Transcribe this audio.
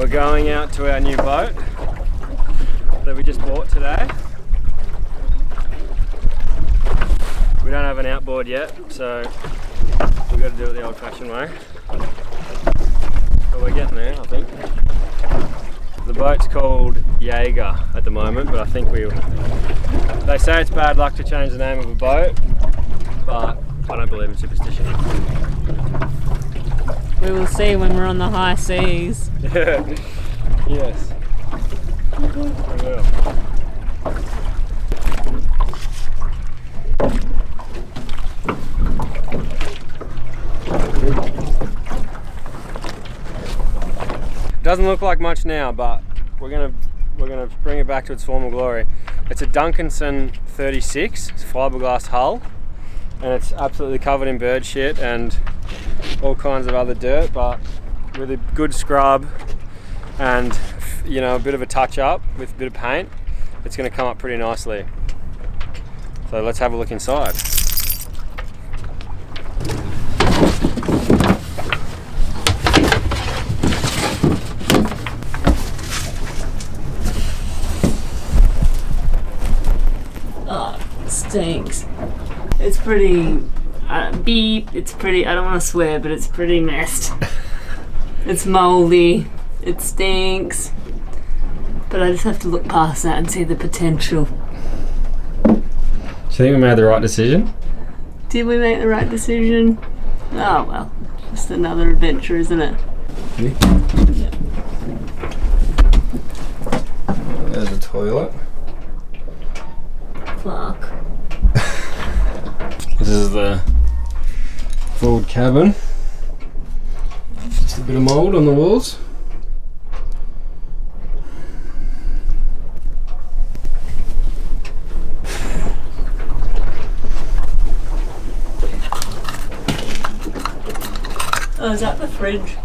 We're going out to our new boat that we just bought today. We don't have an outboard yet, so we've got to do it the old-fashioned way. But we're getting there, I think. The boat's called Jaeger at the moment, but I think they say it's bad luck to change the name of a boat, but I don't believe in superstition. We will see when we're on the high seas. Yes. We will. Doesn't look like much now, but we're gonna bring it back to its former glory. It's a Duncanson 36, it's a fiberglass hull, and it's absolutely covered in bird shit and all kinds of other dirt, but with a good scrub and a bit of a touch up with a bit of paint, it's going to come up pretty nicely. So let's have a look inside. Oh, it stinks. It's pretty beep. It's pretty, I don't want to swear, but it's pretty messed. It's moldy. It stinks. But I just have to look past that and see the potential. Do you think we made the right decision? Did we make the right decision? Oh well, just another adventure, isn't it? Yeah. Yeah. There's a toilet. Fuck. This is the forward cabin. Just a bit of mould on the walls. Oh, is that the fridge?